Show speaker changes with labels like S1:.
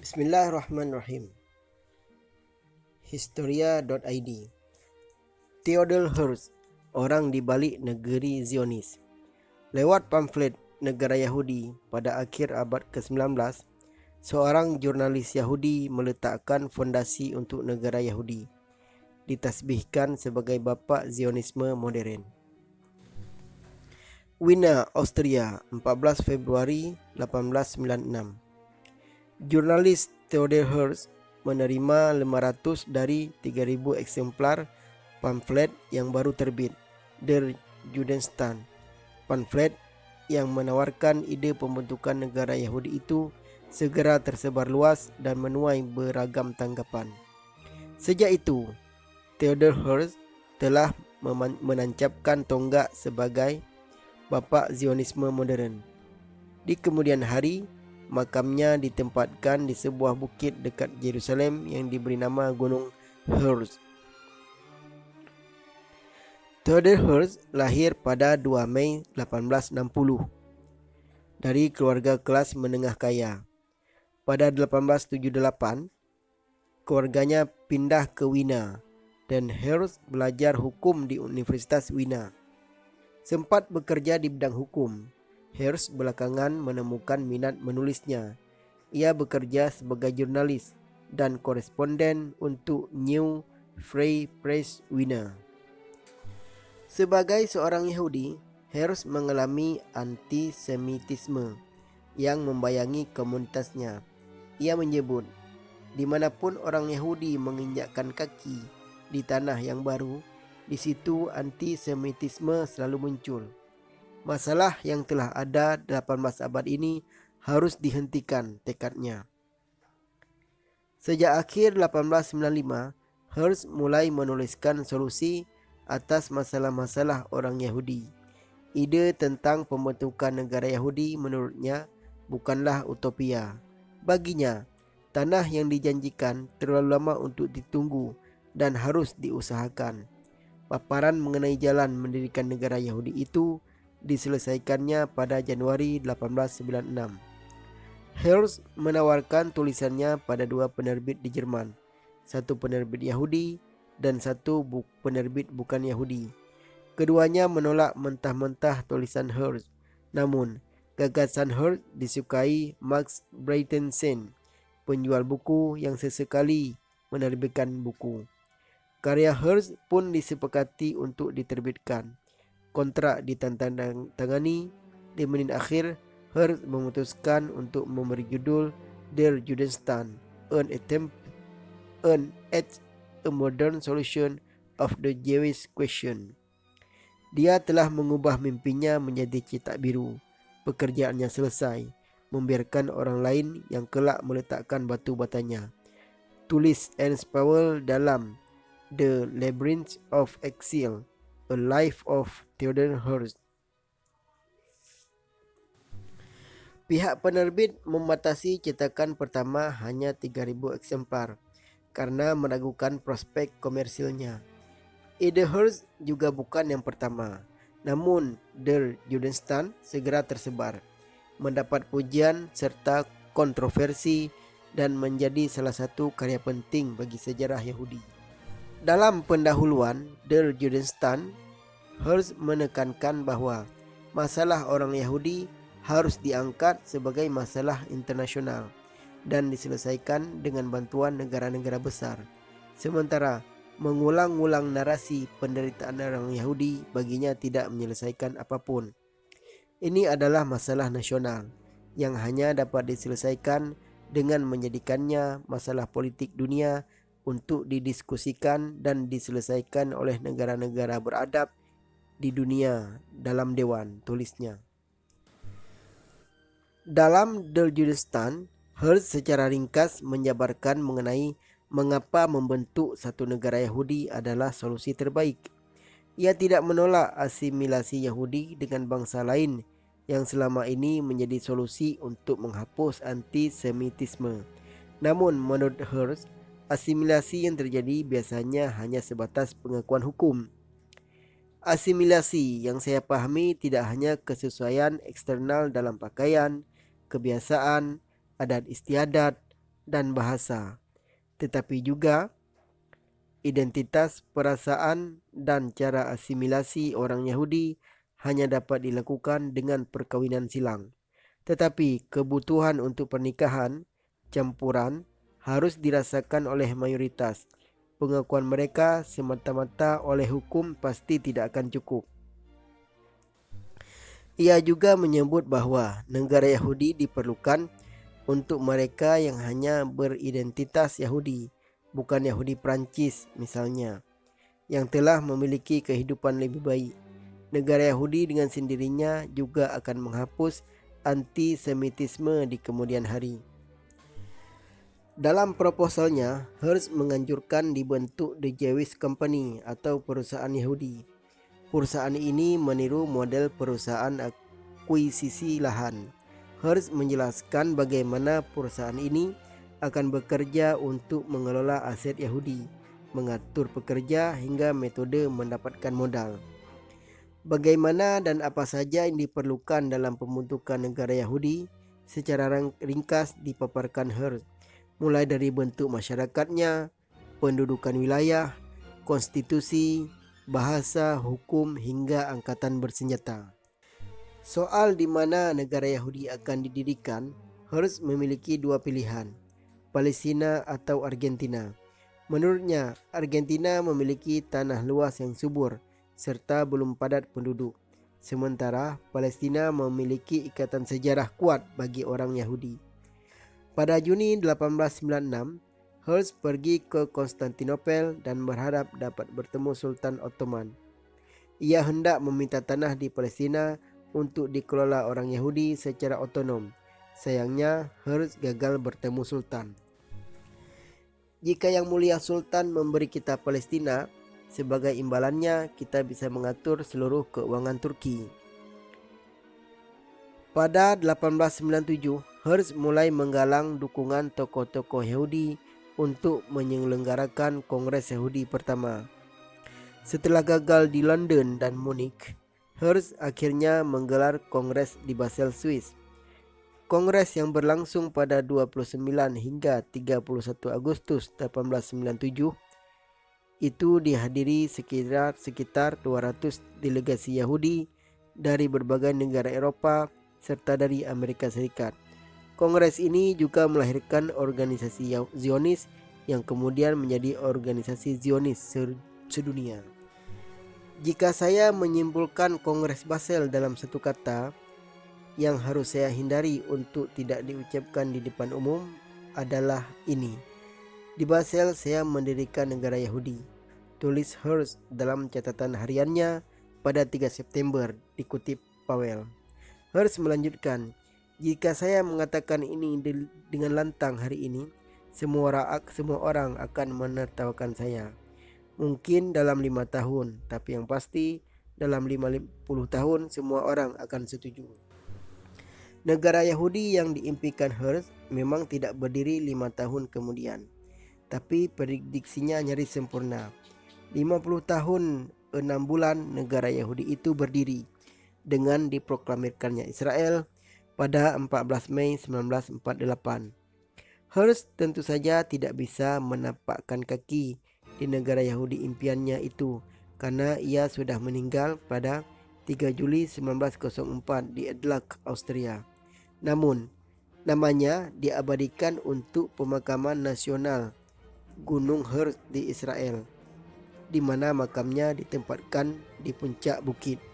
S1: Bismillahirrahmanirrahim. Historia.id. Theodor Herzl, orang di balik negeri Zionis. Lewat pamflet Negara Yahudi pada akhir abad ke-19, seorang jurnalis Yahudi meletakkan fondasi untuk negara Yahudi, ditasbihkan sebagai bapa Zionisme modern. Wiener, Austria, 14 Februari 1896. Jurnalis Theodor Herzl menerima 500 dari 3.000 eksemplar pamflet yang baru terbit, Der Judenstaat. Pamflet yang menawarkan ide pembentukan negara Yahudi itu segera tersebar luas dan menuai beragam tanggapan. Sejak itu, Theodor Herzl telah menancapkan tonggak sebagai bapa Zionisme modern. Di kemudian hari, makamnya ditempatkan di sebuah bukit dekat Yerusalem yang diberi nama Gunung Herzl. Theodor Herzl lahir pada 2 Mei 1860 dari keluarga kelas menengah kaya. Pada 1878, keluarganya pindah ke Wiener dan Herzl belajar hukum di Universitas Wiener. Sempat bekerja di bidang hukum, Herzl belakangan menemukan minat menulisnya. Ia bekerja sebagai jurnalis dan koresponden untuk New Freie Presse Wiener. Sebagai seorang Yahudi, Herzl mengalami antisemitisme yang membayangi komunitasnya. Ia menyebut, dimanapun orang Yahudi menginjakkan kaki di tanah yang baru, di situ antisemitisme selalu muncul. Masalah yang telah ada 18 abad ini harus dihentikan, tekadnya. Sejak akhir 1895, Herzl mulai menuliskan solusi atas masalah-masalah orang Yahudi. Ide tentang pembentukan negara Yahudi menurutnya bukanlah utopia. Baginya, tanah yang dijanjikan terlalu lama untuk ditunggu dan harus diusahakan. Paparan mengenai jalan mendirikan negara Yahudi itu diselesaikannya pada Januari 1896. Herzl menawarkan tulisannya pada 2 penerbit di Jerman, satu penerbit Yahudi dan satu penerbit bukan Yahudi. Keduanya menolak mentah-mentah tulisan Herzl. Namun, gagasan Herzl disukai Max Breitensen, penjual buku yang sesekali menerbitkan buku. Karya Herzl pun disepakati untuk diterbitkan. Kontrak ditandatangani. Di menit akhir, Herzl memutuskan untuk memberi judul Der Judenstaat, an at a modern solution of the Jewish question. Dia telah mengubah mimpinya menjadi cetak biru. Pekerjaannya selesai, membiarkan orang lain yang kelak meletakkan batu batanya. Tulis Ernst Powell dalam The Labyrinth of Exile, A Life of Theodor Herzl. Pihak penerbit membatasi cetakan pertama hanya 3.000 eksemplar karena meragukan prospek komersilnya. Ide Herzl juga bukan yang pertama, namun Der Judenstaat segera tersebar, mendapat pujian serta kontroversi dan menjadi salah satu karya penting bagi sejarah Yahudi. Dalam pendahuluan Der Judenstaat, Herzl menekankan bahwa masalah orang Yahudi harus diangkat sebagai masalah internasional dan diselesaikan dengan bantuan negara-negara besar. Sementara mengulang-ulang narasi penderitaan orang Yahudi baginya tidak menyelesaikan apapun. Ini adalah masalah nasional yang hanya dapat diselesaikan dengan menjadikannya masalah politik dunia untuk didiskusikan dan diselesaikan oleh negara-negara beradab di dunia dalam dewan, tulisnya. Dalam Der Judenstaat, Herzl secara ringkas menjabarkan mengenai mengapa membentuk satu negara Yahudi adalah solusi terbaik. Ia tidak menolak asimilasi Yahudi dengan bangsa lain yang selama ini menjadi solusi untuk menghapus antisemitisme. Namun menurut Herzl, asimilasi yang terjadi biasanya hanya sebatas pengakuan hukum. Asimilasi yang saya pahami tidak hanya kesesuaian eksternal dalam pakaian, kebiasaan, adat istiadat, dan bahasa, tetapi juga identitas, perasaan, dan cara asimilasi orang Yahudi hanya dapat dilakukan dengan perkawinan silang. Tetapi kebutuhan untuk pernikahan campuran harus dirasakan oleh mayoritas. Pengakuan mereka semata-mata oleh hukum pasti tidak akan cukup. Ia juga menyebut bahwa negara Yahudi diperlukan untuk mereka yang hanya beridentitas Yahudi, bukan Yahudi Prancis misalnya, yang telah memiliki kehidupan lebih baik. Negara Yahudi dengan sendirinya juga akan menghapus antisemitisme di kemudian hari. Dalam proposalnya, Herzl menganjurkan dibentuk The Jewish Company atau perusahaan Yahudi. Perusahaan ini meniru model perusahaan akuisisi lahan. Herzl menjelaskan bagaimana perusahaan ini akan bekerja untuk mengelola aset Yahudi, mengatur pekerja hingga metode mendapatkan modal. Bagaimana dan apa saja yang diperlukan dalam pembentukan negara Yahudi secara ringkas dipaparkan Herzl, mulai dari bentuk masyarakatnya, pendudukan wilayah, konstitusi, bahasa, hukum, hingga angkatan bersenjata. Soal di mana negara Yahudi akan didirikan, Herzl memiliki dua pilihan, Palestina atau Argentina. Menurutnya, Argentina memiliki tanah luas yang subur serta belum padat penduduk. Sementara Palestina memiliki ikatan sejarah kuat bagi orang Yahudi. Pada Juni 1896, Herzl pergi ke Konstantinopel dan berharap dapat bertemu Sultan Ottoman. Ia hendak meminta tanah di Palestina untuk dikelola orang Yahudi secara otonom. Sayangnya, Herzl gagal bertemu Sultan. Jika Yang Mulia Sultan memberi kita Palestina, sebagai imbalannya kita bisa mengatur seluruh keuangan Turki. Pada 1897, Herzl mulai menggalang dukungan tokoh-tokoh Yahudi untuk menyelenggarakan Kongres Yahudi pertama. Setelah gagal di London dan Munich, Herzl akhirnya menggelar kongres di Basel, Swiss. Kongres yang berlangsung pada 29 hingga 31 Agustus 1897 itu dihadiri sekitar 200 delegasi Yahudi dari berbagai negara Eropa serta dari Amerika Serikat. Kongres ini juga melahirkan organisasi Zionis yang kemudian menjadi organisasi Zionis sedunia. Jika saya menyimpulkan Kongres Basel dalam satu kata, yang harus saya hindari untuk tidak diucapkan di depan umum adalah ini. Di Basel saya mendirikan negara Yahudi, tulis Herzl dalam catatan hariannya pada 3 September, dikutip Powell. Herzl melanjutkan, jika saya mengatakan ini dengan lantang hari ini, semua orang akan menertawakan saya. Mungkin dalam 5 tahun, tapi yang pasti dalam 50 tahun semua orang akan setuju. Negara Yahudi yang diimpikan Herzl memang tidak berdiri 5 tahun kemudian, tapi prediksinya nyaris sempurna. 50 tahun 6 bulan negara Yahudi itu berdiri dengan diproklamirkannya Israel pada 14 Mei 1948. Herzl tentu saja tidak bisa menapakkan kaki di negara Yahudi impiannya itu karena ia sudah meninggal pada 3 Juli 1904 di Edlak, Austria. Namun, namanya diabadikan untuk pemakaman nasional Gunung Herzl di Israel, di mana makamnya ditempatkan di puncak bukit.